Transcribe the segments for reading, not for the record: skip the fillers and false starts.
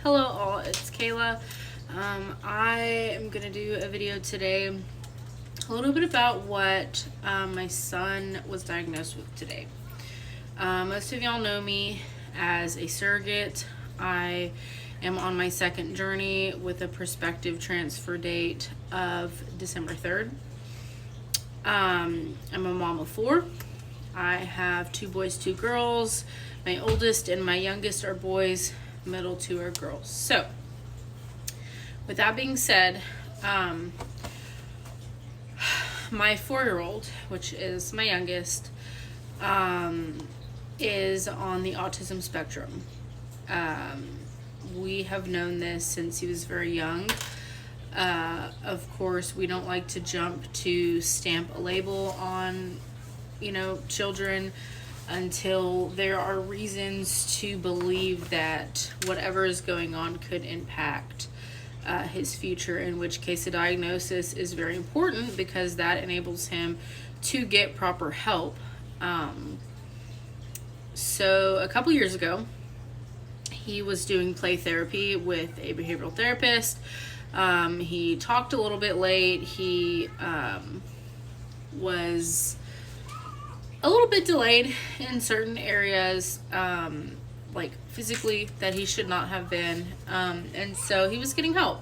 Hello all, it's Kayla. I am going to do a video today a little bit about what my son was diagnosed with today. Most of y'all know me as a surrogate. I am on my second journey with a prospective transfer date of December 3rd. I'm a mom of 4. I have 2 boys, 2 girls. My oldest and my youngest are boys, middle 2 are girls. So, with that being said, my 4-year-old, which is my youngest, is on the autism spectrum. We have known this since he was very young. Of course, we don't like to jump to stamp a label on, children until there are reasons to believe that whatever is going on could impact his future, in which case a diagnosis is very important because that enables him to get proper help. So a couple years ago, he was doing play therapy with a behavioral therapist. He talked a little bit late. He was a little bit delayed in certain areas, like physically, that he should not have been. And so he was getting help.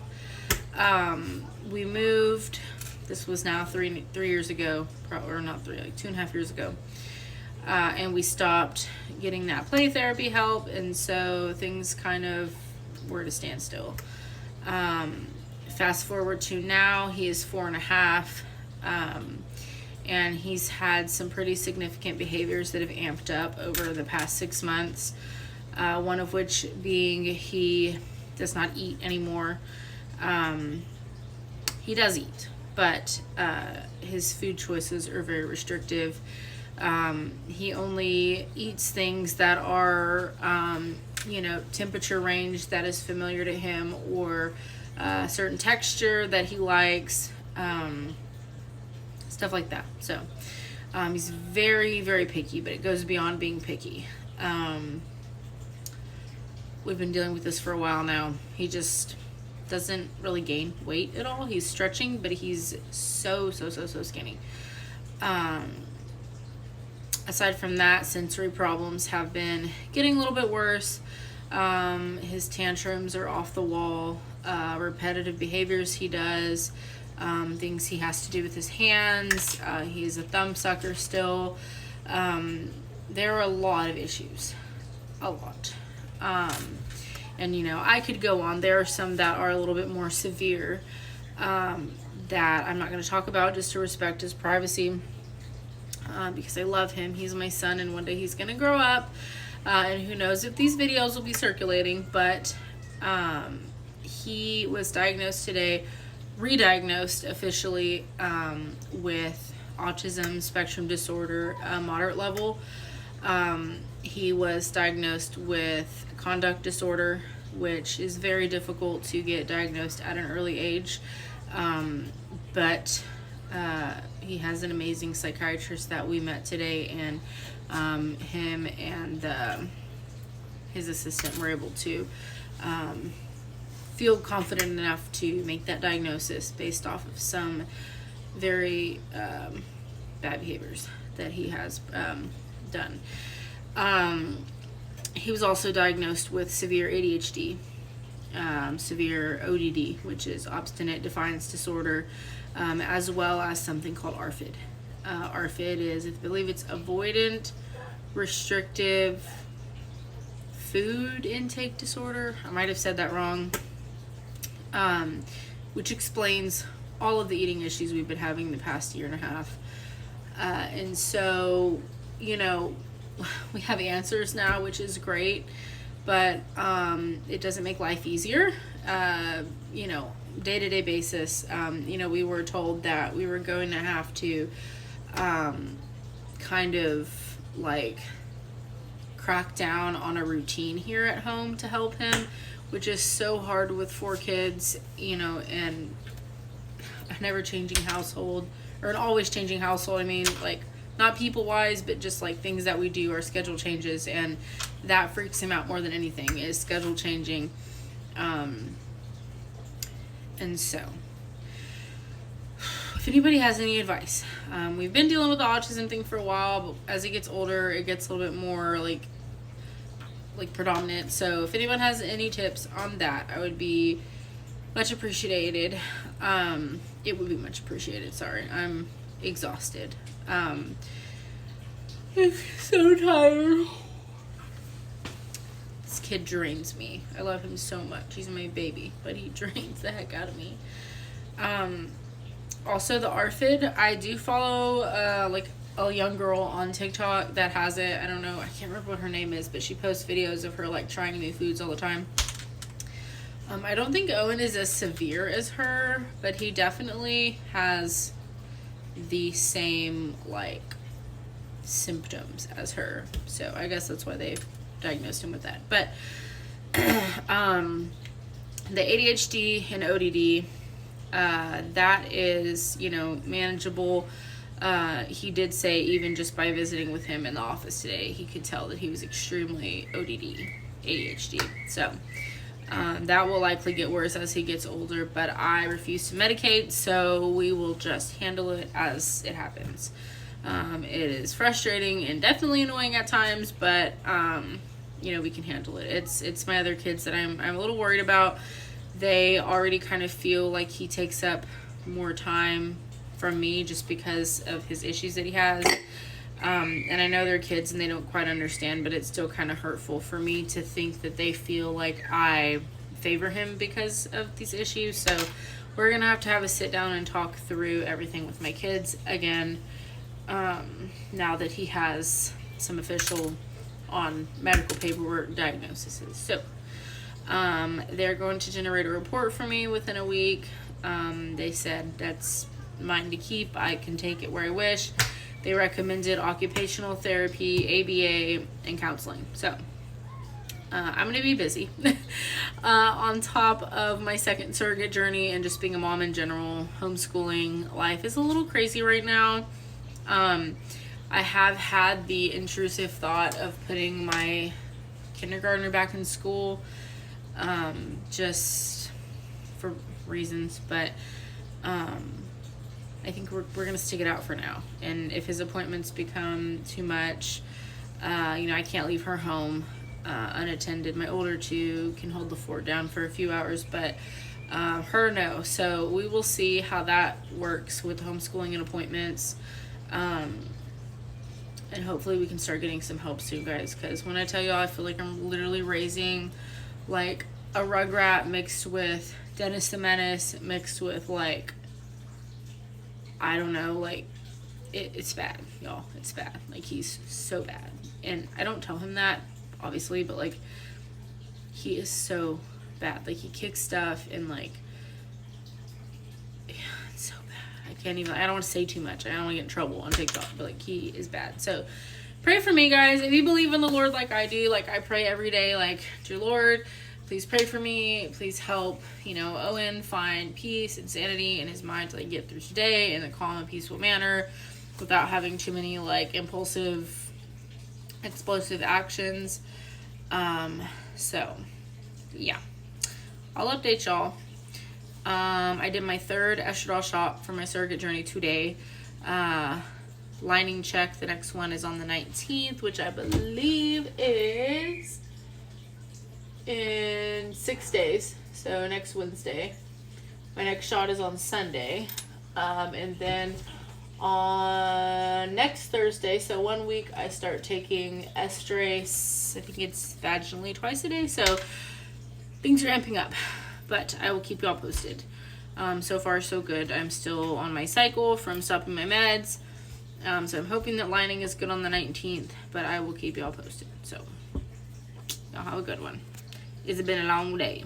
We moved, this was now 3 years ago, or not 3, like 2.5 years ago. And we stopped getting that play therapy help. And so things kind of were at a standstill. Fast forward to now, he is 4.5. And he's had some pretty significant behaviors that have amped up over the past 6 months. One of which being he does not eat anymore. He does eat, but his food choices are very restrictive. He only eats things that are, temperature range that is familiar to him, or a certain texture that he likes. Stuff like that. So he's very, very picky, but it goes beyond being picky. We've been dealing with this for a while now. He just doesn't really gain weight at all. He's stretching, but he's so skinny. Aside from that, sensory problems have been getting a little bit worse. His tantrums are off the wall. Repetitive behaviors he does. Things he has to do with his hands. He's a thumb sucker still. There are a lot of issues. A lot. And I could go on. There are some that are a little bit more severe that I'm not going to talk about, just to respect his privacy, because I love him. He's my son, and one day he's going to grow up. And who knows if these videos will be circulating, but he was diagnosed today, re-diagnosed officially, with autism spectrum disorder, moderate level. He was diagnosed with conduct disorder, which is very difficult to get diagnosed at an early age. But he has an amazing psychiatrist that we met today, and him and his assistant were able to feel confident enough to make that diagnosis based off of some very bad behaviors that he has done. He was also diagnosed with severe ADHD, severe ODD, which is obstinate defiance disorder, as well as something called ARFID. ARFID is, I believe it's avoidant restrictive food intake disorder. I might have said that wrong. Which explains all of the eating issues we've been having the past 1.5 years. And so, we have answers now, which is great, but it doesn't make life easier. Day-to-day basis, we were told that we were going to have to kind of like crack down on a routine here at home to help him, which is so hard with 4 kids, and a never changing household, or an always changing household. I mean, like, not people wise, but just like things that we do, our schedule changes, and that freaks him out more than anything, is schedule changing. And so, if anybody has any advice, we've been dealing with the autism thing for a while, but as he gets older, it gets a little bit more like predominant. So if anyone has any tips on that, I would be much appreciated. It would be much appreciated. Sorry, I'm exhausted. I'm so tired. This kid drains me. I love him so much. He's my baby, but he drains the heck out of me. Also, the ARFID, I do follow like a young girl on TikTok that has it. I don't know, I can't remember what her name is, but she posts videos of her like trying new foods all the time. I don't think Owen is as severe as her, but he definitely has the same like symptoms as her. So I guess that's why they diagnosed him with that. But the ADHD and ODD, that is, you know, manageable. He did say even just by visiting with him in the office today, he could tell that he was extremely ADHD. So that will likely get worse as he gets older, but I refuse to medicate, so we will just handle it as it happens. It is frustrating and definitely annoying at times, but you know, we can handle it. It's my other kids that I'm a little worried about. They already kind of feel like he takes up more time from me just because of his issues that he has. And I know they're kids and they don't quite understand, but it's still kind of hurtful for me to think that they feel like I favor him because of these issues. So we're going to have a sit down and talk through everything with my kids again, now that he has some official on medical paperwork diagnoses. So they're going to generate a report for me within a week. They said that's mine to keep. I can take it where I wish. They recommended occupational therapy, ABA, and counseling. So I'm going to be busy on top of my second surrogate journey and just being a mom in general. Homeschooling life is a little crazy right now. I have had the intrusive thought of putting my kindergartner back in school, just for reasons, but I think we're going to stick it out for now. And if his appointments become too much, you know, I can't leave her home unattended. My older two can hold the fort down for a few hours, but her no. So we will see how that works with homeschooling and appointments. And hopefully we can start getting some help soon, guys, because when I tell y'all, I feel like I'm literally raising like a Rugrat mixed with Dennis the Menace mixed with like, I don't know, like it's bad, y'all. It's bad. Like, he's so bad. And I don't tell him that, obviously, but like, he is so bad. Like, he kicks stuff and like, it's so bad. I can't even, I don't want to say too much. I don't want to get in trouble on TikTok, but like, he is bad. So pray for me, guys. If you believe in the Lord like I do, like I pray every day, like, dear Lord, please pray for me. Please help, you know, Owen find peace and sanity in his mind to like get through today in a calm and peaceful manner without having too many like impulsive, explosive actions. So yeah, I'll update y'all. I did my third estradiol shot for my surrogate journey today. Lining check. The next one is on the 19th, which I believe is in 6 days, so next Wednesday. My next shot is on Sunday, and then on next Thursday, so 1 week, I start taking estrace. I think it's vaginally twice a day, so things are amping up, but I will keep y'all posted. So far so good. I'm still on my cycle from stopping my meds, so I'm hoping that lining is good on the 19th, but I will keep y'all posted. So y'all have a good one. It's been a long day.